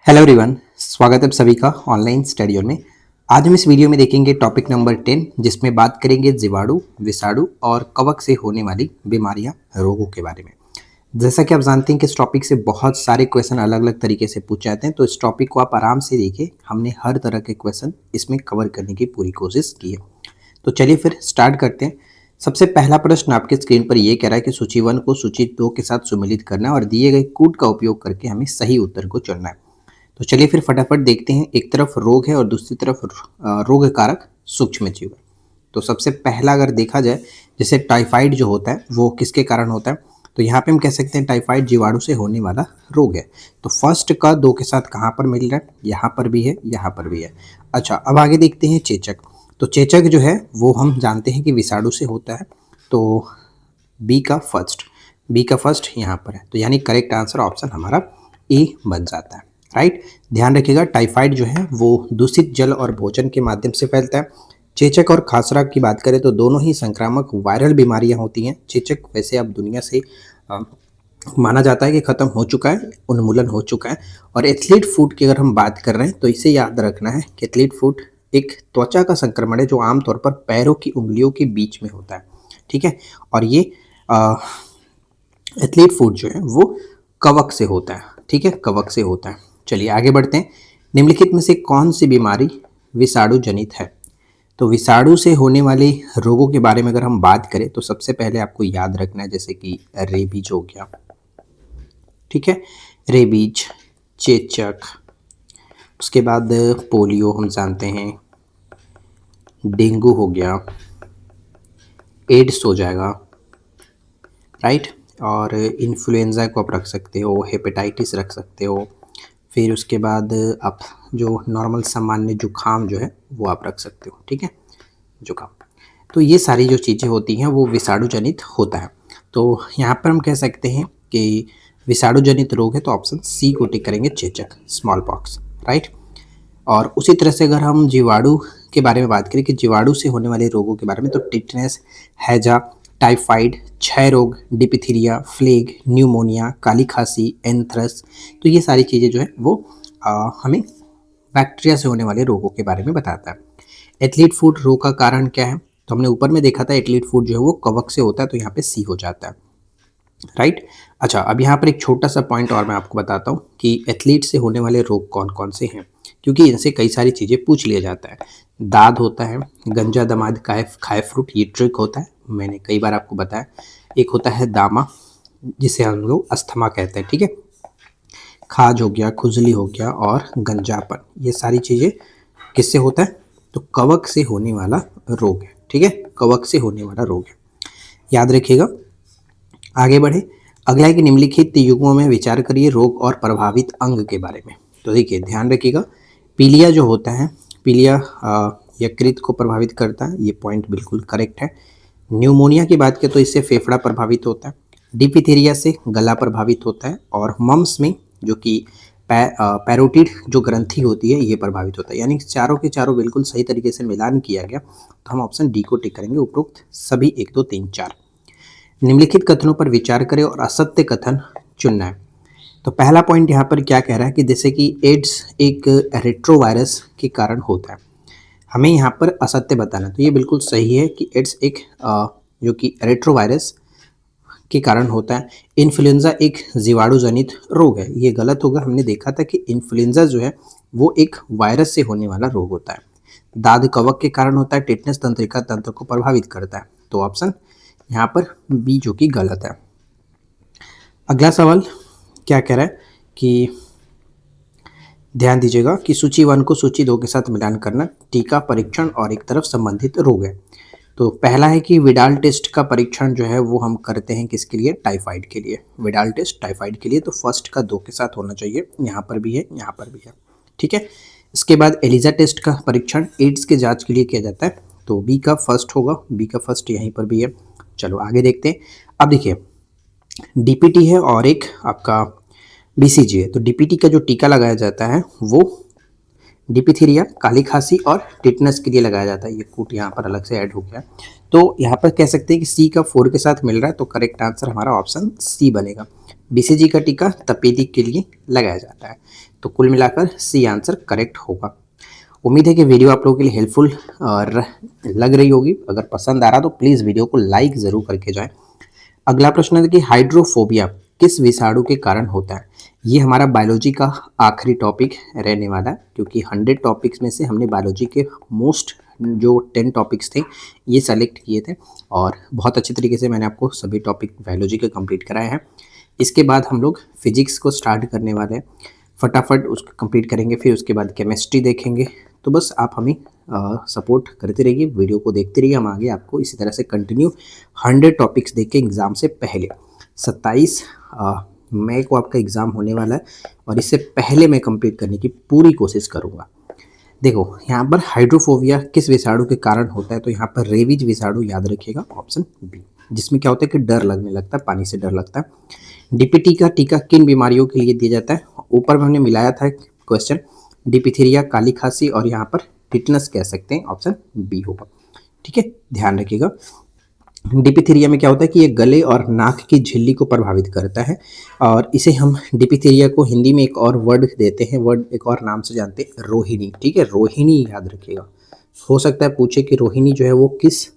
Hello everyone, स्वागत है आप सभी का ऑनलाइन स्टडी में। आज हम इस वीडियो में देखेंगे टॉपिक नंबर 10, जिसमें बात करेंगे जीवाणु, विषाणु और कवक से होने वाली बीमारियां, रोगों के बारे में। जैसा कि आप जानते हैं कि इस टॉपिक से बहुत सारे क्वेश्चन अलग अलग तरीके से पूछे जाते हैं, तो इस टॉपिक को आप आराम से देखिए। हमने हर तरह के क्वेश्चन इसमें कवर करने की पूरी कोशिश की है। तो चलिए फिर स्टार्ट करते हैं। सबसे पहला प्रश्न आपके स्क्रीन पर यह कह रहा है कि सूची 1 को सूची 2 के साथ सुमेलित करना है और दिए गए कूट का उपयोग करके हमें सही उत्तर को चुनना है। तो चलिए फिर फटाफट देखते हैं। एक तरफ रोग है और दूसरी तरफ रोग कारक सूक्ष्म जीव है। तो सबसे पहला अगर देखा जाए, जैसे टाइफाइड जो होता है वो किसके कारण होता है, तो यहाँ पे हम कह सकते हैं टाइफाइड जीवाणु से होने वाला रोग है। तो फर्स्ट का 2 के साथ कहाँ पर मिल रहा है, यहाँ पर भी है, यहाँ पर भी है। अच्छा, अब आगे देखते हैं चेचक। तो चेचक जो है वो हम जानते हैं कि विषाणु से होता है। तो बी का फर्स्ट यहाँ पर है, तो यानी करेक्ट आंसर ऑप्शन हमारा ए बन जाता है। राइट, ध्यान रखिएगा, टाइफाइड जो है वो दूषित जल और भोजन के माध्यम से फैलता है। चेचक और खासरा की बात करें तो दोनों ही संक्रामक वायरल बीमारियां होती हैं। चेचक वैसे अब दुनिया से माना जाता है कि खत्म हो चुका है, उन्मूलन हो चुका है। और एथलीट फुट की अगर हम बात कर रहे हैं तो इसे याद रखना है कि एथलीट फुट एक त्वचा का संक्रमण है जो आमतौर पर पैरों की उंगलियों के बीच में होता है। ठीक है, और ये एथलीट फुट जो है वो कवक से होता है। ठीक है, कवक से होता है। चलिए आगे बढ़ते हैं। निम्नलिखित में से कौन सी बीमारी विषाणु जनित है। तो विषाणु से होने वाले रोगों के बारे में अगर हम बात करें तो सबसे पहले आपको याद रखना है, जैसे कि रेबीज हो गया। ठीक है, रेबीज, चेचक, उसके बाद पोलियो हम जानते हैं, डेंगू हो गया, एड्स हो जाएगा। राइट, और इन्फ्लुएंजा को आप रख सकते हो, हेपेटाइटिस रख सकते हो। फिर उसके बाद आप जो नॉर्मल सामान्य जुकाम जो है वो आप रख सकते हो। ठीक है, जुकाम। तो ये सारी जो चीज़ें होती हैं वो विषाणु जनित होता है। तो यहाँ पर हम कह सकते हैं कि विषाणु जनित रोग है, तो ऑप्शन सी को टिक करेंगे, चेचक, स्मॉल पॉक्स। राइट, और उसी तरह से अगर हम जीवाणु के बारे में बात करें कि जीवाणु से होने वाले रोगों के बारे में, तो टिटनेस, हैजा, टाइफाइड, क्षय रोग, डिप्थीरिया, फ्लेग, न्यूमोनिया, काली खांसी, एंथ्रस, तो ये सारी चीज़ें जो है वो हमें बैक्टीरिया से होने वाले रोगों के बारे में बताता है। एथलीट फुट रोग का कारण क्या है, तो हमने ऊपर में देखा था एथलीट फुट जो है वो कवक से होता है, तो यहाँ पे सी हो जाता है। राइट, अच्छा, अब यहाँ पर एक छोटा सा पॉइंट और मैं आपको बताता हूँ कि एथलीट से होने वाले रोग कौन कौन से हैं, क्योंकि इनसे कई सारी चीज़ें पूछ लिया जाता है। दाद होता है, गंजा दमाद खाए फ्रूट, ये ट्रिक होता है, मैंने कई बार आपको बताया। एक होता है दामा, जिसे हम लोग अस्थमा कहते हैं। ठीक है, खाज हो गया, खुजली हो गया और गंजापन, ये सारी चीज़ें किससे होता है, तो कवक से होने वाला रोग है। ठीक है, कवक से होने वाला रोग है, याद रखिएगा। आगे बढ़े, अगला है कि निम्नलिखित युग्मों में विचार करिए रोग और प्रभावित अंग के बारे में। तो देखिए ध्यान रखिएगा, पीलिया जो होता है, पीलिया यकृत को प्रभावित करता है, ये पॉइंट बिल्कुल करेक्ट है। न्यूमोनिया की बात करें तो इससे फेफड़ा प्रभावित होता है। डिप्थीरिया से गला प्रभावित होता है, और मम्स में जो कि पैरोटिड जो ग्रंथि होती है ये प्रभावित होता है। यानी चारों के चारों बिल्कुल सही तरीके से मिलान किया गया, तो हम ऑप्शन डी को टिक करेंगे, उपरोक्त सभी 1, 2, 3, 4। निम्नलिखित कथनों पर विचार करें और असत्य कथन चुनना है। तो पहला पॉइंट यहाँ पर क्या कह रहा है कि जैसे कि एड्स एक रेट्रोवायरस के कारण होता है, हमें यहाँ पर असत्य बताना। तो ये बिल्कुल सही है कि एड्स एक जो कि रेट्रोवायरस के कारण होता है। इन्फ्लुएंजा एक जीवाणु जनित रोग है, ये गलत होगा। हमने देखा था कि इन्फ्लुएंजा जो है वो एक वायरस से होने वाला रोग होता है। दाद कवक के कारण होता है, टिटनेस तंत्रिका तंत्र को प्रभावित करता है, तो ऑप्शन यहाँ पर बी जो कि गलत है। अगला सवाल क्या कह रहा है कि ध्यान दीजिएगा कि सूची 1 को सूची 2 के साथ मिलान करना, टीका, परीक्षण और एक तरफ संबंधित रोग है। तो पहला है कि विडाल टेस्ट का परीक्षण जो है वो हम करते हैं किसके लिए, टाइफाइड के लिए। विडाल टेस्ट टाइफाइड के लिए, तो फर्स्ट का 2 के साथ होना चाहिए, यहाँ पर भी है, यहाँ पर भी है। ठीक है, इसके बाद एलिजा टेस्ट का परीक्षण एड्स के जांच के लिए किया जाता है, तो बी का फर्स्ट होगा, बी का फर्स्ट यहीं पर भी है। चलो आगे देखते हैं। अब देखिए डीपीटी है और एक आपका बीसीजी है। तो डीपीटी का जो टीका लगाया जाता है वो डिप्थीरिया, काली खांसी और टिटनेस के लिए लगाया जाता है। ये कूट यहाँ पर अलग से ऐड हो गया, तो यहाँ पर कह सकते हैं कि सी का 4 के साथ मिल रहा है, तो करेक्ट आंसर हमारा ऑप्शन सी बनेगा। बीसीजी का टीका तपेदिक के लिए लगाया जाता है। तो कुल मिलाकर सी आंसर करेक्ट होगा। उम्मीद है कि वीडियो आप लोगों के लिए हेल्पफुल और लग रही होगी। अगर पसंद आ रहा तो प्लीज़ वीडियो को लाइक ज़रूर करके जाएं। अगला प्रश्न है कि हाइड्रोफोबिया किस विषाणु के कारण होता है। ये हमारा बायोलॉजी का आखिरी टॉपिक रहने वाला है, क्योंकि 100 टॉपिक्स में से हमने बायोलॉजी के मोस्ट जो 10 टॉपिक्स थे ये सेलेक्ट किए थे और बहुत अच्छे तरीके से मैंने आपको सभी टॉपिक बायोलॉजी के कंप्लीट कराए हैं। इसके बाद हम लोग फिजिक्स को स्टार्ट करने वाले हैं, फटाफट उसको कंप्लीट करेंगे, फिर उसके बाद केमिस्ट्री देखेंगे। तो बस आप हमें सपोर्ट करते रहिए, वीडियो को देखते रहिए, हम आगे आपको इसी तरह से कंटिन्यू 100 टॉपिक्स देख के एग्ज़ाम से पहले 27 मई को आपका एग्ज़ाम होने वाला है और इससे पहले मैं कंप्लीट करने की पूरी कोशिश करूँगा। देखो यहाँ पर हाइड्रोफोबिया किस विषाणु के कारण होता है, तो यहाँ पर रेबीज विषाणु याद रखिएगा, ऑप्शन बी, जिसमें क्या होता है कि डर लगने लगता है, पानी से डर लगता है। डीपीटी का टीका किन बीमारियों के लिए दिया जाता है, ऊपर में हमने मिलाया था क्वेश्चन, डिप्थीरिया, काली खांसी और यहाँ पर टिटनस कह सकते हैं, ऑप्शन बी होगा। ठीक है, ध्यान रखिएगा। डिप्थीरिया में क्या होता है कि ये गले और नाक की झिल्ली को प्रभावित करता है और इसे हम डिप्थीरिया को हिंदी में एक और वर्ड देते हैं, वर्ड एक और नाम से जानते हैं, रोहिणी। ठीक है, रोहिणी याद रखिएगा। हो सकता है पूछे कि रोहिणी जो है वो किस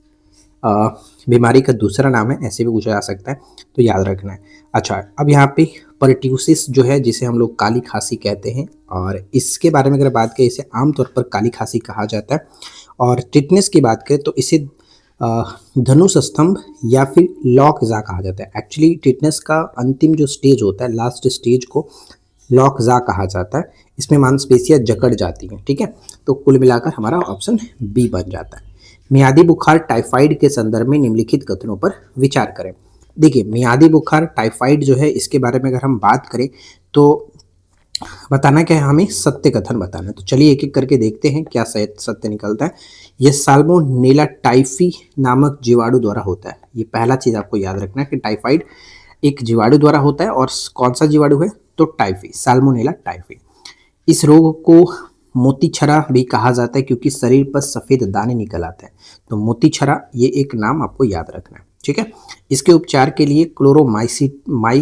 बीमारी का दूसरा नाम है, ऐसे भी पूछा जा सकता है, तो याद रखना है। अच्छा, अब यहाँ पे परट्यूसिस जो है जिसे हम लोग काली खांसी कहते हैं और इसके बारे में अगर बात करें, इसे आमतौर पर काली खांसी कहा जाता है। और टिटनेस की बात करें तो इसे धनुष स्तंभ या फिर लॉक जा कहा जाता है। एक्चुअली टिटनेस का अंतिम जो स्टेज होता है, लास्ट स्टेज को लॉक जा कहा जाता है। इसमें मांसपेशियां जकड़ जाती हैं। ठीक है, तो कुल मिलाकर हमारा ऑप्शन बी बन जाता है। मियादी बुखार टाइफाइड के संदर्भ में निम्नलिखित कथनों पर विचार करें। देखिए, मियादी बुखार टाइफाइड जो है इसके बारे में अगर हम बात करें तो बताना क्या है, हमें सत्य कथन बताना है। तो चलिए एक एक करके देखते हैं क्या सत्य निकलता है। यह साल्मोनेला टाइफी नामक जीवाणु द्वारा होता है। ये पहला चीज़ आपको याद रखना है कि टाइफाइड एक जीवाणु द्वारा होता है और कौन सा जीवाणु है, तो टाइफी, साल्मोनेला टाइफी। इस रोग को मोतीछरा भी कहा जाता है क्योंकि शरीर पर सफ़ेद दाने निकल आते हैं। तो मोतीछरा ये एक नाम आपको याद रखना है। ठीक है, इसके उपचार के लिए क्लोरोमाइसिटिन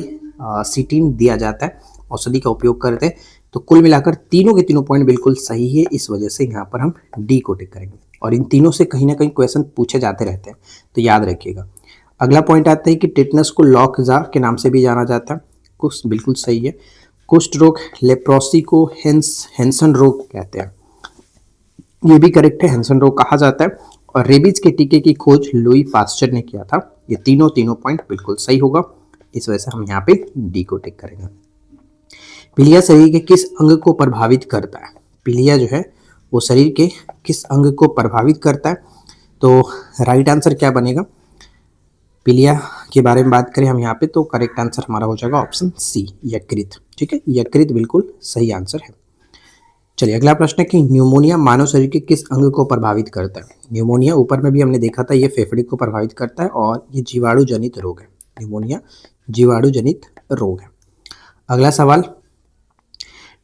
दिया जाता है, औषधि का उपयोग करते हैं। तो कुल मिलाकर तीनों के तीनों पॉइंट बिल्कुल सही है, इस वजह से यहाँ पर हम डी को टिक करेंगे और इन तीनों से कहीं ना कहीं क्वेश्चन पूछे जाते रहते हैं, तो याद रखिएगा। अगला पॉइंट आता है कि टिटनस को लॉकजा के नाम से भी जाना जाता है, कुछ बिल्कुल सही है। कुष्ठ रोग, लेप्रोसी को हैंसन रोग कहते हैं, ये भी करेक्ट है, हैंसन रोग कहा जाता है। और रेबीज के टीके की खोज लुई पास्चर ने किया था। ये तीनों पॉइंट बिल्कुल सही होगा, इस वजह से हम यहाँ पे डी को टिक करेंगे। पीलिया शरीर के किस अंग को प्रभावित करता है, पीलिया जो है वो शरीर के किस अंग को प्रभावित करता है, तो राइट आंसर क्या बनेगा, पीलिया के बारे में बात करें हम यहाँ पे तो करेक्ट आंसर हमारा हो जाएगा ऑप्शन सी, यकृत। ठीक है, यकृत बिल्कुल सही आंसर है। चलिए अगला प्रश्न है कि न्यूमोनिया मानव शरीर के किस अंग को प्रभावित करता है। न्यूमोनिया ऊपर में भी हमने देखा था, ये फेफड़े को प्रभावित करता है और ये जीवाणु जनित रोग है। न्यूमोनिया जीवाणु जनित रोग है। अगला सवाल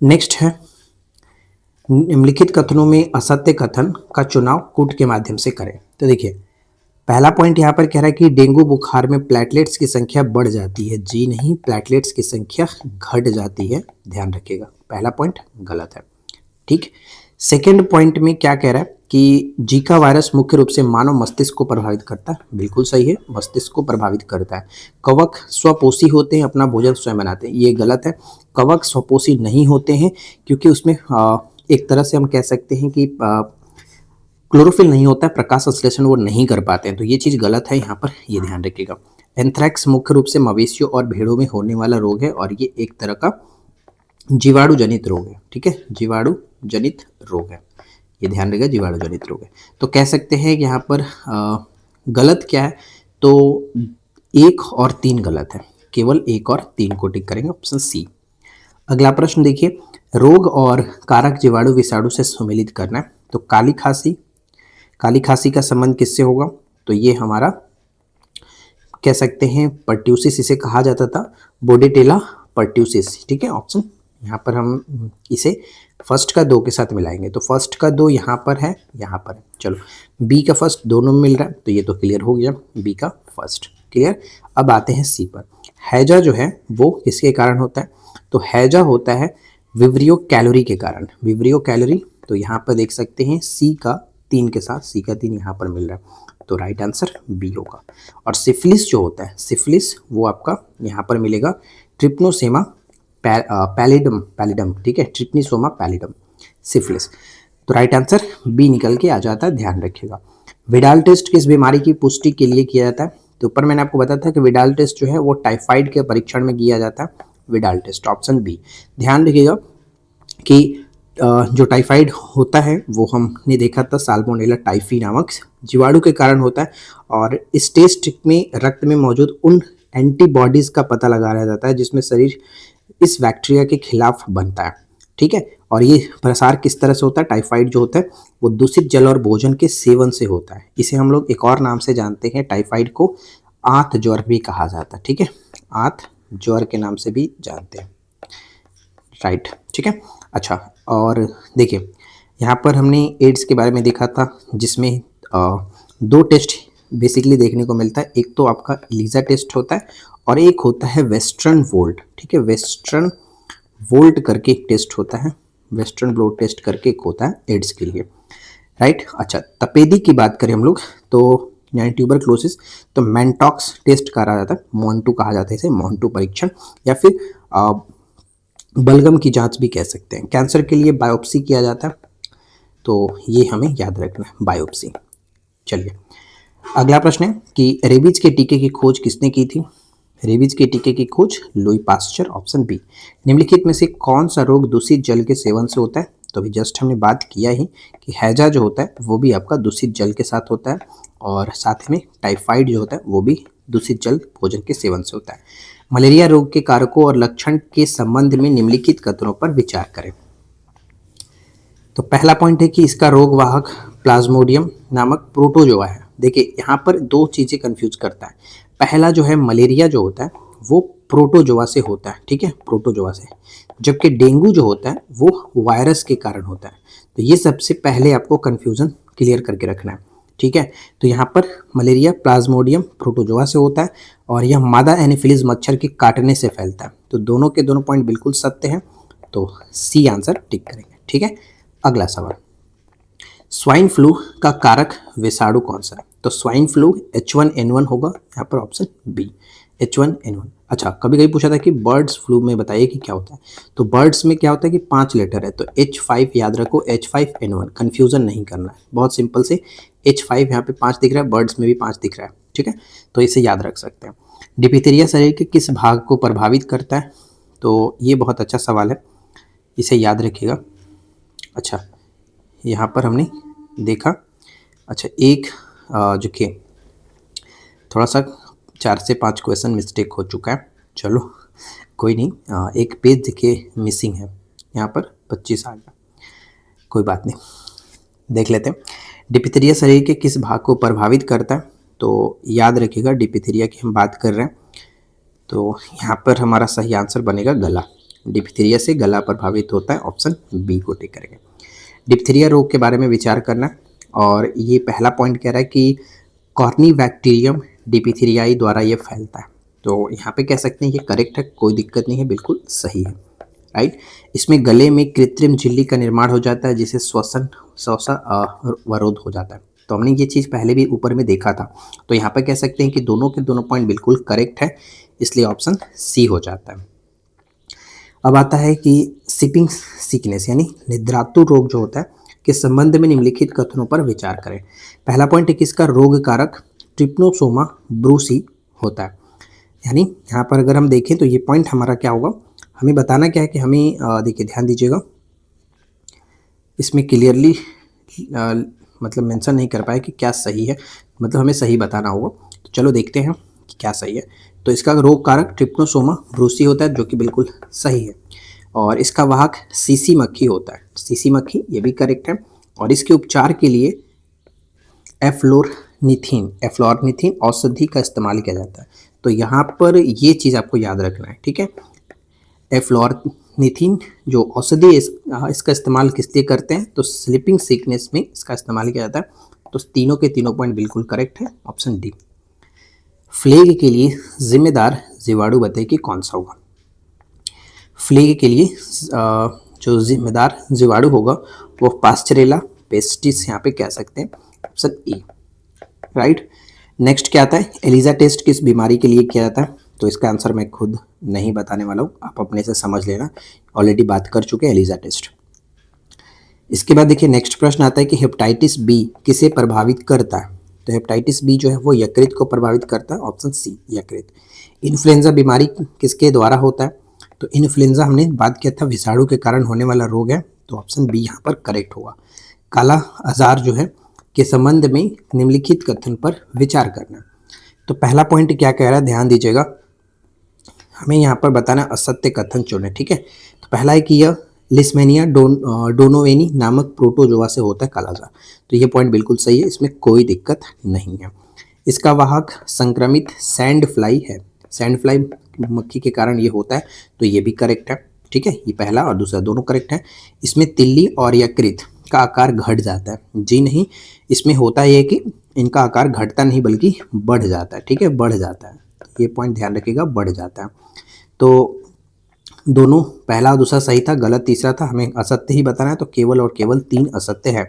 नेक्स्ट है, निम्नलिखित कथनों में असत्य कथन का चुनाव कूट के माध्यम से करें। तो देखिए, पहला पॉइंट यहाँ पर कह रहा है कि डेंगू बुखार में प्लेटलेट्स की संख्या बढ़ जाती है। जी नहीं, प्लेटलेट्स की संख्या घट जाती है, ध्यान रखिएगा, पहला पॉइंट गलत है। ठीक, सेकेंड पॉइंट में क्या कह रहा है कि जीका वायरस मुख्य रूप से मानव मस्तिष्क को प्रभावित करता है, बिल्कुल सही है, मस्तिष्क को प्रभावित करता है। कवक स्वपोषी होते हैं, अपना भोजन स्वयं बनाते हैं, ये गलत है। कवक स्वपोषी नहीं होते हैं क्योंकि उसमें एक तरह से हम कह सकते हैं कि क्लोरोफिल नहीं होता है, प्रकाश संश्लेषण वो नहीं कर पाते हैं, तो ये चीज़ गलत है यहाँ पर, ये ध्यान रखिएगा। एंथ्रैक्स मुख्य रूप से मवेशियों और भेड़ों में होने वाला रोग है और ये एक तरह का जीवाणु जनित रोग है। ठीक है, जीवाणु जनित रोग है, ये ध्यान रखिएगा, जीवाणु जनित रोग है। तो कह सकते हैं कि यहाँ पर गलत क्या है, तो 1 और 3 गलत है, केवल 1 और 3 को टिक करेंगे, ऑप्शन सी। अगला प्रश्न देखिए, रोग और कारक जीवाणु विषाणु से सम्मिलित करना है। तो काली खांसी का संबंध किससे होगा, तो ये हमारा कह सकते हैं पर्ट्यूसिस इसे कहा जाता था, बोडेटेला पर्ट्यूसिस। ठीक है, ऑप्शन यहाँ पर हम इसे फर्स्ट का 2 के साथ मिलाएंगे, तो फर्स्ट का 2 यहाँ पर है, यहाँ पर है। चलो, बी का फर्स्ट दोनों में मिल रहा है, तो ये तो क्लियर हो गया, बी का फर्स्ट क्लियर। अब आते हैं सी पर। हैजा जो है वो किसके कारण होता है, तो हैजा होता है विब्रियो कैलोरी के कारण, विब्रियो कैलोरी, तो यहाँ पर देख सकते हैं सी का 3 के साथ, सी का 3 यहाँ पर मिल रहा है, तो राइट आंसर बी होगा। और सिफिलिस जो होता है, सिफिलिस वो आपका यहाँ पर मिलेगा ट्रिप्नोसोमा पैलिडम, पैलिडम, ठीक है, ट्रिप्नोसोमा पैलिडम, सिफिलिस, तो राइट आंसर बी निकल के आ जाता है, ध्यान रखिएगा। विडाल टेस्ट किस बीमारी की पुष्टि के लिए किया जाता है? तो ऊपर मैंने आपको बताया था कि विडाल टेस्ट जो है वो टाइफाइड के परीक्षण में किया जाता है, विडाल टेस्ट, ऑप्शन बी। ध्यान रखिएगा कि जो टाइफाइड होता है वो हमने देखा था साल्मोनेला टाइफी नामक जीवाणु के कारण होता है, और इस टेस्ट में रक्त में मौजूद उन एंटीबॉडीज़ का पता लगाया जाता है जिसमें शरीर इस बैक्टीरिया के खिलाफ बनता है, ठीक है। और ये प्रसार किस तरह से होता है? टाइफाइड जो होता है वो दूषित जल और भोजन के सेवन से होता है। इसे हम लोग एक और नाम से जानते हैं, टाइफाइड को आंत ज्वर भी कहा जाता है, ठीक है, आंत ज्वर के नाम से भी जानते हैं, राइट, ठीक है। अच्छा, और देखिए यहाँ पर हमने एड्स के बारे में देखा था, जिसमें 2 टेस्ट बेसिकली देखने को मिलता है, एक तो आपका एलिजा टेस्ट होता है और एक होता है वेस्टर्न वोल्ट, ठीक है, वेस्टर्न वोल्ट करके एक टेस्ट होता है, वेस्टर्न ब्लड टेस्ट करके एक होता है एड्स के लिए, राइट। अच्छा, तपेदी की बात करें हम लोग तो यानी ट्यूबरक्लोसिस, तो मैंटॉक्स टेस्ट करा जाता है, मोन्टू कहा जाता है इसे, मोन्टू परीक्षण, या फिर बलगम की जांच भी कह सकते हैं। कैंसर के लिए बायोप्सी किया जाता है, तो ये हमें याद रखना है, बायोप्सी। चलिए अगला प्रश्न है कि रेबीज के टीके की खोज किसने की थी? रेबीज के टीके की खोज लुई पास्चर, ऑप्शन बी। निम्नलिखित में से कौन सा रोग दूषित जल के सेवन से होता है? तो अभी जस्ट हमने बात किया ही कि हैजा जो होता है वो भी आपका दूषित जल के साथ होता है, और साथ में टाइफाइड जो होता है वो भी दूषित जल भोजन के सेवन से होता है। मलेरिया रोग के कारकों और लक्षण के संबंध में निम्नलिखित कथनों पर विचार करें। तो पहला पॉइंट है कि इसका रोगवाहक प्लाज्मोडियम नामक प्रोटोजोआ है। देखिए यहाँ पर 2 चीज़ें कंफ्यूज करता है। पहला जो है मलेरिया जो होता है वो प्रोटोजोआ से होता है, ठीक है, प्रोटोजोआ से, जबकि डेंगू जो होता है वो वायरस के कारण होता है। तो ये सबसे पहले आपको कन्फ्यूज़न क्लियर करके रखना है, ठीक है। तो यहाँ पर मलेरिया प्लाज्मोडियम प्रोटोजोआ से होता है, और यह मादा एनोफिलीज मच्छर के काटने से फैलता है। तो दोनों के दोनों पॉइंट बिल्कुल सत्य हैं, तो सी आंसर टिक करेंगे, ठीक है। अगला सवाल, स्वाइन फ्लू का कारक विषाणु कौन सा है? तो स्वाइन फ्लू H1N1 होगा, यहाँ पर ऑप्शन बी, H1N1। अच्छा, कभी कभी पूछा था कि बर्ड्स फ्लू में बताइए कि क्या होता है, तो बर्ड्स में क्या होता है कि 5 लेटर है, तो H5 याद रखो, H5N1, कन्फ्यूज़न नहीं करना है, बहुत सिंपल से, H5 यहाँ पे 5 दिख रहा है, बर्ड्स में भी 5 दिख रहा है, ठीक है, तो इसे याद रख सकते हैं। डिप्थीरिया शरीर के किस भाग को प्रभावित करता है? तो ये बहुत अच्छा सवाल है, इसे याद रखिएगा। अच्छा, यहाँ पर हमने देखा, अच्छा एक जो कि थोड़ा सा 4 से 5 क्वेश्चन मिस्टेक हो चुका है, चलो कोई नहीं, एक पेज देखिए मिसिंग है, यहाँ पर 25 आ गया, कोई बात नहीं, देख लेते हैं। डिप्थीरिया शरीर के किस भाग को प्रभावित करता है? तो याद रखिएगा डिप्थीरिया की हम बात कर रहे हैं, तो यहाँ पर हमारा सही आंसर बनेगा गला, डिप्थीरिया से गला प्रभावित होता है, ऑप्शन बी को टिक करेंगे। डिप्थीरिया रोग के बारे में विचार करना, और ये पहला पॉइंट कह रहा है कि कॉर्निबैक्टीरियम डिप्थीरियाई द्वारा ये फैलता है, तो यहाँ पे कह सकते हैं ये करेक्ट है, कोई दिक्कत नहीं है, बिल्कुल सही है, राइट। इसमें गले में कृत्रिम झिल्ली का निर्माण हो जाता है जिसे श्वसन अवरोध हो जाता है, तो हमने ये चीज़ पहले भी ऊपर में देखा था, तो यहाँ पे कह सकते हैं कि दोनों के दोनों पॉइंट बिल्कुल करेक्ट है, इसलिए ऑप्शन सी हो जाता है। अब आता है कि स्लीपिंग सिकनेस यानी निद्रातु रोग जो होता है के संबंध में निम्नलिखित कथनों पर विचार करें। पहला पॉइंट है कि इसका रोग कारक ट्रिप्नोसोमा ब्रूसी होता है, यानी यहाँ पर अगर हम देखें तो ये पॉइंट हमारा क्या होगा, हमें बताना क्या है कि हमें देखिए ध्यान दीजिएगा, इसमें क्लियरली मतलब मेंशन नहीं कर पाए कि क्या सही है, मतलब हमें सही बताना होगा, तो चलो देखते हैं कि क्या सही है। तो इसका रोग कारक ट्रिप्नोसोमा ब्रूसी होता है, जो कि बिल्कुल सही है, और इसका वाहक सीसी मक्खी होता है, सीसी मक्खी, ये भी करेक्ट है, और इसके उपचार के लिए एफ्लोरनिथिन औषधि का इस्तेमाल किया जाता है। तो यहाँ पर ये चीज़ आपको याद रखना है, ठीक है, एफ्लोरनिथिन जो औषधि इसका इस्तेमाल किस लिए करते हैं, तो स्लीपिंग सिकनेस में इसका इस्तेमाल किया जाता है, तो तीनों के तीनों पॉइंट बिल्कुल करेक्ट है, ऑप्शन डी। फ्लेग के लिए जिम्मेदार जीवाणु बताइए कि कौन सा होगा? फ्लेग के लिए जो जिम्मेदार जीवाणु होगा वो पास्चरेला पेस्टिस यहाँ पे कह सकते हैं, ऑप्शन ए, राइट। नेक्स्ट क्या आता है, एलिजा टेस्ट किस बीमारी के लिए किया जाता है? तो इसका आंसर मैं खुद नहीं बताने वाला हूँ, आप अपने से समझ लेना, ऑलरेडी बात कर चुके हैं एलिजा टेस्ट। इसके बाद देखिए नेक्स्ट प्रश्न आता है कि हेपेटाइटिस बी किसे प्रभावित करता है? तो हेपेटाइटिस बी जो है वो यकृत को प्रभावित करता है, ऑप्शन सी यकृत। इन्फ्लुएंजा बीमारी किसके द्वारा होता है? तो इन्फ्लुएंजा हमने बात किया था विषाणु के कारण होने वाला रोग है, तो ऑप्शन बी यहाँ पर करेक्ट होगा। काला आजार जो है के संबंध में निम्नलिखित कथन पर विचार करना। तो पहला पॉइंट क्या कह रहा है, ध्यान दीजिएगा, हमें यहाँ पर बताना असत्य कथन चुने, ठीक है। तो पहला है कि यह लिस्मेनिया डोनोवेनी नामक प्रोटोजोआ से होता है काला आजार, तो ये पॉइंट बिल्कुल सही है, इसमें कोई दिक्कत नहीं है। इसका वाहक संक्रमित सैंड फ्लाई है, सैंड फ्लाई मक्खी के कारण ये होता है, तो ये भी करेक्ट है, ठीक है। ये पहला और दूसरा दोनों करेक्ट है। इसमें तिल्ली और यकृत का आकार घट जाता है, जी नहीं, इसमें होता है कि इनका आकार घटता नहीं बल्कि बढ़ जाता है, ठीक है, बढ़ जाता है, ये पॉइंट ध्यान रखिएगा, बढ़ जाता है। तो दोनों पहला और दूसरा सही था, गलत तीसरा था, हमें असत्य ही बताना है, तो केवल और केवल 3 असत्य है,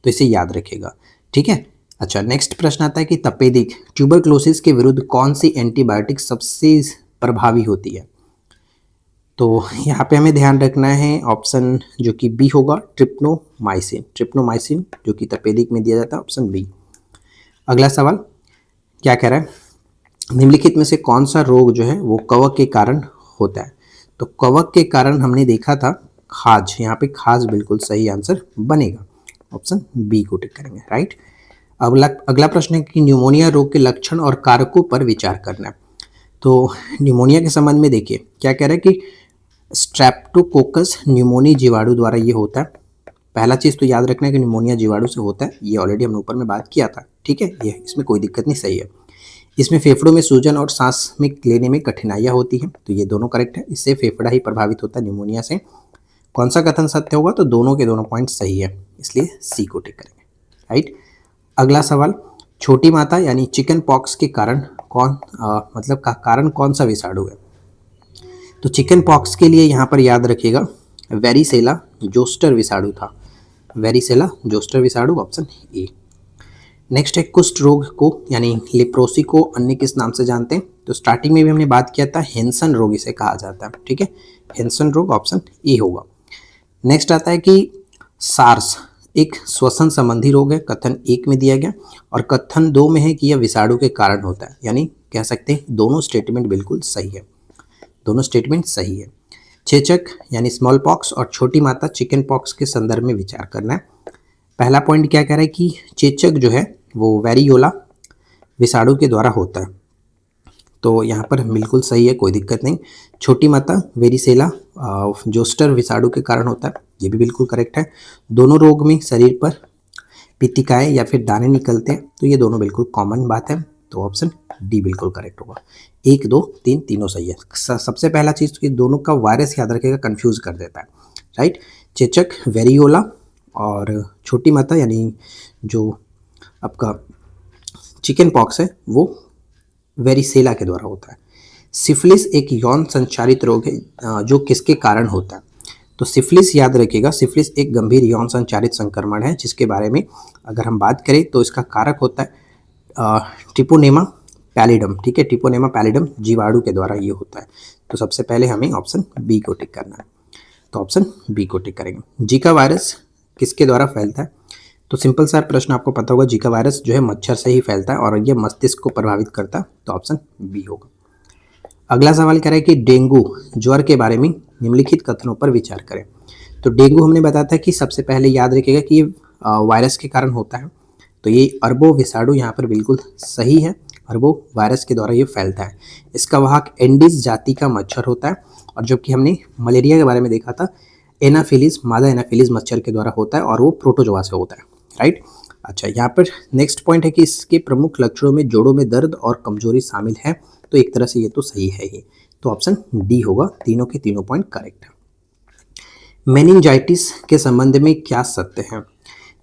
तो इसे याद रखिएगा, ठीक है। अच्छा, नेक्स्ट प्रश्न आता है कि तपेदिक ट्यूबरक्लोसिस के विरुद्ध कौन सी एंटीबायोटिक सबसे प्रभावी होती है? तो यहाँ पे हमें ध्यान रखना है ऑप्शन जो कि बी होगा, ट्रिप्नोमाइसिन, ट्रिप्नोमाइसिन जो कि तपेदिक में दिया जाता है, ऑप्शन बी। अगला सवाल क्या कह रहा है, निम्नलिखित में से कौन सा रोग जो है वो कवक के कारण होता है? तो कवक के कारण हमने देखा था खाज, यहाँ पे खाज बिल्कुल सही आंसर बनेगा, ऑप्शन बी को टिक करेंगे, राइट। अगला प्रश्न है कि न्यूमोनिया रोग के लक्षण और कारकों पर विचार करना है। तो न्यूमोनिया के संबंध में देखिए क्या कह रहा है कि स्ट्रेप्टोकोकस न्यूमोनी जीवाणु द्वारा ये होता है। पहला चीज़ तो याद रखना है कि न्यूमोनिया जीवाणु से होता है, ये ऑलरेडी हमने ऊपर में बात किया था, ठीक है, ये इसमें कोई दिक्कत नहीं, सही है। इसमें फेफड़ों में सूजन और सांस में लेने में कठिनाइयाँ होती हैं, तो ये दोनों करेक्ट है, इससे फेफड़ा ही प्रभावित होता है न्यूमोनिया से। कौन सा कथन सत्य होगा? तो दोनों के दोनों पॉइंट सही है, इसलिए सी को टिक करेंगे, राइट। अगला सवाल, छोटी माता यानी चिकन पॉक्स के कारण कारण कौन सा विषाणु है? तो चिकन पॉक्स के लिए यहाँ पर याद रखिएगा वेरिसेला जोस्टर विषाणु था, वेरिसेला जोस्टर विषाणु, ऑप्शन ए। नेक्स्ट है कुष्ठ रोग को यानी लेप्रोसी को अन्य किस नाम से जानते हैं? तो स्टार्टिंग में भी हमने बात किया था, हेंसन रोग इसे कहा जाता है, ठीक है, हेंसन रोग, ऑप्शन ए होगा। नेक्स्ट आता है कि सार्स एक श्वसन संबंधी रोग है, कथन 1 में दिया गया, और कथन 2 में है कि यह विषाणु के कारण होता है, यानी कह सकते हैं दोनों स्टेटमेंट बिल्कुल सही है, दोनों स्टेटमेंट सही है। चेचक यानी स्मॉल पॉक्स और छोटी माता चिकन पॉक्स के संदर्भ में विचार करना है। पहला पॉइंट क्या कह रहा है कि चेचक जो है वो वेरियोला विषाणु के द्वारा होता है, तो यहाँ पर बिल्कुल सही है, कोई दिक्कत नहीं। छोटी माता वेरिसेला जोस्टर विषाणु के कारण होता है, ये भी बिल्कुल करेक्ट है। दोनों रोग में शरीर पर पित्तिकाएँ या फिर दाने निकलते हैं, तो ये दोनों बिल्कुल कॉमन बात है, तो ऑप्शन डी बिल्कुल करेक्ट होगा। 1 2 3 तीनों सही है। सबसे पहला चीज़ कि दोनों का वायरस याद रखेगा, कंफ्यूज कर देता है, राइट। चेचक वेरियोला और छोटी माता यानी जो आपका चिकन पॉक्स है वो वेरिसेला के द्वारा होता है। सिफिलिस एक यौन संचारित रोग है जो किसके कारण होता है? तो सिफिलिस याद रखिएगा, सिफिलिस एक गंभीर यौन संचारित संक्रमण है जिसके बारे में अगर हम बात करें तो इसका कारक होता है ट्रिपोनेमा पैलिडम, ठीक है, ट्रिपोनेमा पैलिडम जीवाणु के द्वारा ये होता है। तो सबसे पहले हमें ऑप्शन बी को टिक करना है, तो ऑप्शन बी को टिक करेंगे। जीका वायरस किसके द्वारा फैलता है? तो सिंपल सा प्रश्न आपको पता होगा, जीका वायरस जो है मच्छर से ही फैलता है और ये मस्तिष्क को प्रभावित करता है, तो ऑप्शन बी होगा। अगला सवाल कह रहा है कि डेंगू ज्वर के बारे में निम्नलिखित कथनों पर विचार करें। तो डेंगू हमने बताया था कि सबसे पहले याद रखिएगा कि ये वायरस के कारण होता है, तो ये अरबो विषाणु यहाँ पर बिल्कुल सही है, अरबो वायरस के द्वारा ये फैलता है। इसका वाहक एंडीज जाति का मच्छर होता है, और जबकि हमने मलेरिया के बारे में देखा था एनाफिलीज, मादा एनाफिलीज मच्छर के द्वारा होता है और वो प्रोटोजोआ से होता है, राइट। अच्छा, यहाँ पर नेक्स्ट पॉइंट है कि इसके प्रमुख लक्षणों में जोड़ों में दर्द और कमजोरी शामिल है, तो एक तरह से ये तो सही है ही, तो ऑप्शन डी होगा, तीनों के तीनों पॉइंट करेक्ट है। मेनिंजाइटिस के संबंध में क्या सत्य है?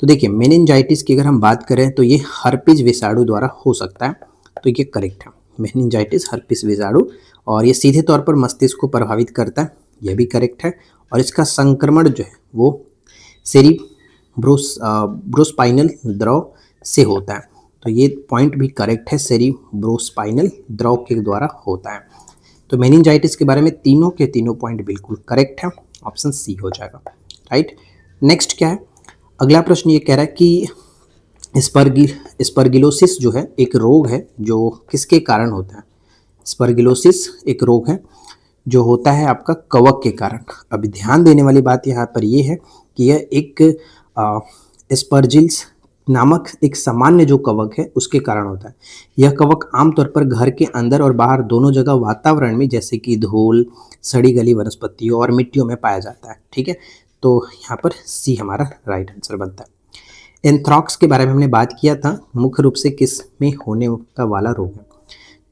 तो देखिए मेनिंजाइटिस की अगर हम बात करें तो ये हर्पीज विषाणु द्वारा हो सकता है, तो ये करेक्ट है, मेनिंजाइटिस हर्पीज विषाणु, और ये सीधे तौर पर मस्तिष्क को प्रभावित करता है, यह भी करेक्ट है। और इसका संक्रमण जो है वो सेरिब्रोस्पाइनल द्रव से होता है। तो ये पॉइंट भी करेक्ट है, सेरिब्रोस्पाइनल द्रव के द्वारा होता है। तो मेनिंजाइटिस के बारे में तीनों के तीनों पॉइंट बिल्कुल करेक्ट है, ऑप्शन सी हो जाएगा, राइट। नेक्स्ट क्या है, अगला प्रश्न ये कह रहा है कि स्पर्गिलोसिस जो है एक रोग है जो किसके कारण होता है। स्पर्गिलोसिस एक रोग है जो होता है आपका कवक के कारण। अभी ध्यान देने वाली बात यहाँ पर ये है कि यह एक स्पर्जिल्स नामक एक सामान्य जो कवक है उसके कारण होता है। यह कवक आमतौर पर घर के अंदर और बाहर दोनों जगह वातावरण में, जैसे कि धूल, सड़ी गली वनस्पतियों और मिट्टियों में पाया जाता है, ठीक है। तो यहाँ पर सी हमारा राइट आंसर बनता है। एंथ्रॉक्स के बारे में हमने बात किया था, मुख्य रूप से किस में होने का वाला रोग है।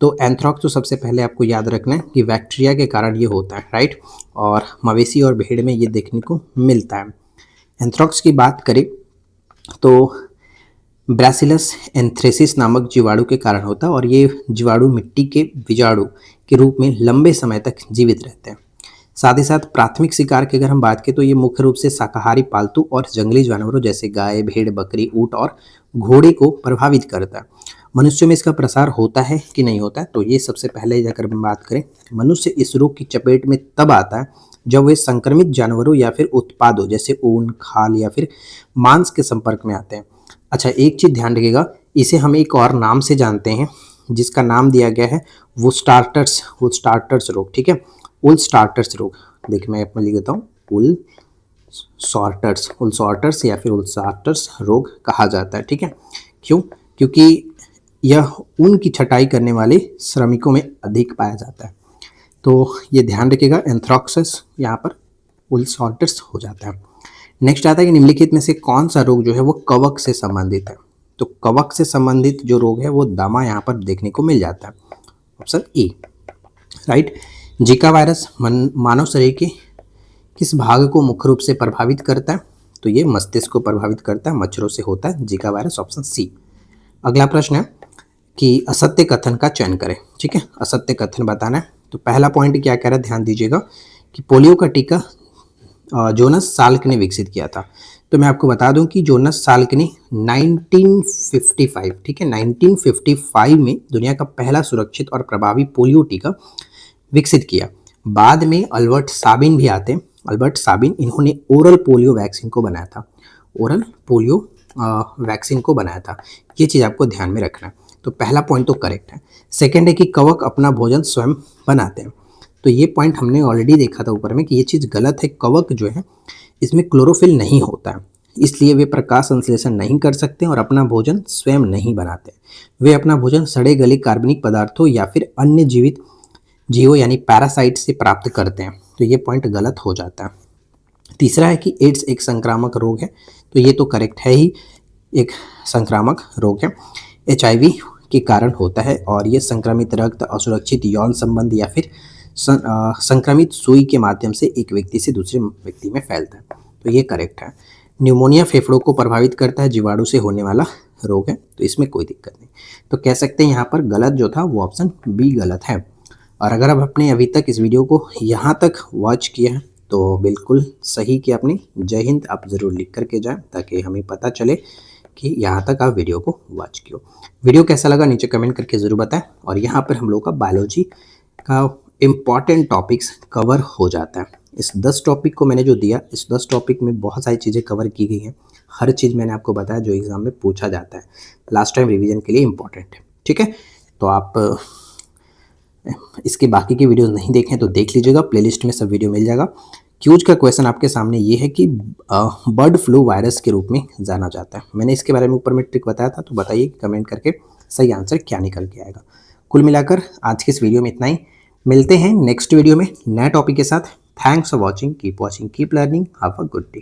तो एंथ्रॉक्स तो सबसे पहले आपको याद रखना है कि बैक्टीरिया के कारण ये होता है, राइट, और मवेशी और भेड़ में ये देखने को मिलता है। एंथ्रॉक्स की बात करें तो ब्रासिलस एंथ्रेसिस नामक जीवाणु के कारण होता है और ये जीवाणु मिट्टी के बीजाणु के रूप में लंबे समय तक जीवित रहते हैं। साथ ही साथ प्राथमिक शिकार की अगर हम बात करें तो ये मुख्य रूप से शाकाहारी पालतू और जंगली जानवरों जैसे गाय, भेड़, बकरी, ऊंट और घोड़े को प्रभावित करता है। मनुष्यों में इसका प्रसार होता है कि नहीं होता है, तो ये सबसे पहले अगर हम बात करें, मनुष्य इस रोग की चपेट में तब आता है जब वे संक्रमित जानवरों या फिर उत्पादों जैसे ऊन, खाल या फिर मांस के संपर्क में आते हैं। अच्छा, एक चीज ध्यान रखिएगा, इसे हम एक और नाम से जानते हैं जिसका नाम दिया गया है वुल-स्टार्टर्स रोग, ठीक है, वुल-स्टार्टर्स रोग। देखिए मैं अपने लिख देता हूँ, वुल-सॉर्टर्स या फिर वुल-स्टार्टर्स रोग कहा जाता है, ठीक है। क्यों? क्योंकि यह ऊन की छटाई करने वाले श्रमिकों में अधिक पाया जाता है। तो ये ध्यान रखिएगा, एंथ्रॉक्सस यहाँ पर वुल-सॉर्टर्स हो जाता है। नेक्स्ट आता है कि निम्नलिखित में से कौन सा रोग जो है वो कवक से संबंधित है। तो कवक से संबंधित जो रोग है वो दमा यहाँ पर देखने को मिल जाता है, option A, right. Zika virus मानव शरीर के किस भाग को मुख्य रूप से प्रभावित करता है। तो ये मस्तिष्क को प्रभावित करता है, मच्छरों से होता है जीका वायरस, ऑप्शन सी। अगला प्रश्न है कि असत्य कथन का चयन करें, ठीक है, असत्य कथन बताना है। तो पहला पॉइंट क्या कह रहा है, ध्यान दीजिएगा कि पोलियो का टीका जोनास साल्क ने विकसित किया था। तो मैं आपको बता दूं कि जोनास साल्क ने 1955, ठीक है, 1955 में दुनिया का पहला सुरक्षित और प्रभावी पोलियो टीका विकसित किया। बाद में अल्बर्ट साबिन भी आते हैं। अल्बर्ट साबिन, इन्होंने ओरल पोलियो वैक्सीन को बनाया था, ओरल पोलियो वैक्सीन को बनाया था। ये चीज़ आपको ध्यान में रखना है। तो पहला पॉइंट तो करेक्ट है। सेकेंड है कि कवक अपना भोजन स्वयं बनाते हैं। तो ये पॉइंट हमने ऑलरेडी देखा था ऊपर में कि ये चीज़ गलत है। कवक जो है इसमें क्लोरोफिल नहीं होता है, इसलिए वे प्रकाश संश्लेषण नहीं कर सकते और अपना भोजन स्वयं नहीं बनाते। वे अपना भोजन सड़े गले कार्बनिक पदार्थों या फिर अन्य जीवित जीवों यानी पैरासाइट से प्राप्त करते हैं। तो ये पॉइंट गलत हो जाता है। तीसरा है कि एड्स एक संक्रामक रोग है। तो ये तो करेक्ट है ही, एक संक्रामक रोग है, HIV के कारण होता है और ये संक्रमित रक्त, असुरक्षित यौन संबंध या फिर संक्रमित सुई के माध्यम से एक व्यक्ति से दूसरे व्यक्ति में फैलता है। तो ये करेक्ट है। न्यूमोनिया फेफड़ों को प्रभावित करता है, जीवाणु से होने वाला रोग है, तो इसमें कोई दिक्कत नहीं। तो कह सकते हैं यहाँ पर गलत जो था वो ऑप्शन बी गलत है। और अगर आप आपने अभी तक इस वीडियो को यहाँ तक वॉच किया है तो बिल्कुल सही कि आपने जय हिंद आप ज़रूर लिख करके जाएं ताकि हमें पता चले कि यहाँ तक आप वीडियो को वॉच किया। वीडियो कैसा लगा नीचे कमेंट करके ज़रूर बताएं। और यहाँ पर हम लोग का बायोलॉजी का इम्पॉर्टेंट टॉपिक्स कवर हो जाता है। इस 10 टॉपिक को मैंने जो दिया, इस 10 टॉपिक में बहुत सारी चीज़ें कवर की गई हैं। हर चीज़ मैंने आपको बताया जो एग्ज़ाम में पूछा जाता है, लास्ट टाइम रिवीजन के लिए इम्पॉर्टेंट है, ठीक है। तो आप इसके बाकी की वीडियोस नहीं देखें तो देख लीजिएगा, प्लेलिस्ट में सब वीडियो मिल जाएगा। क्यूज का क्वेश्चन आपके सामने ये है कि बर्ड फ्लू वायरस के रूप में जाना जाता है। मैंने इसके बारे में ऊपर में ट्रिक बताया था, तो बताइए कमेंट करके सही आंसर क्या निकल के आएगा। कुल मिलाकर आज के इस वीडियो में इतना ही। मिलते हैं नेक्स्ट वीडियो में नए टॉपिक के साथ। Thanks for watching, keep learning, have a good day.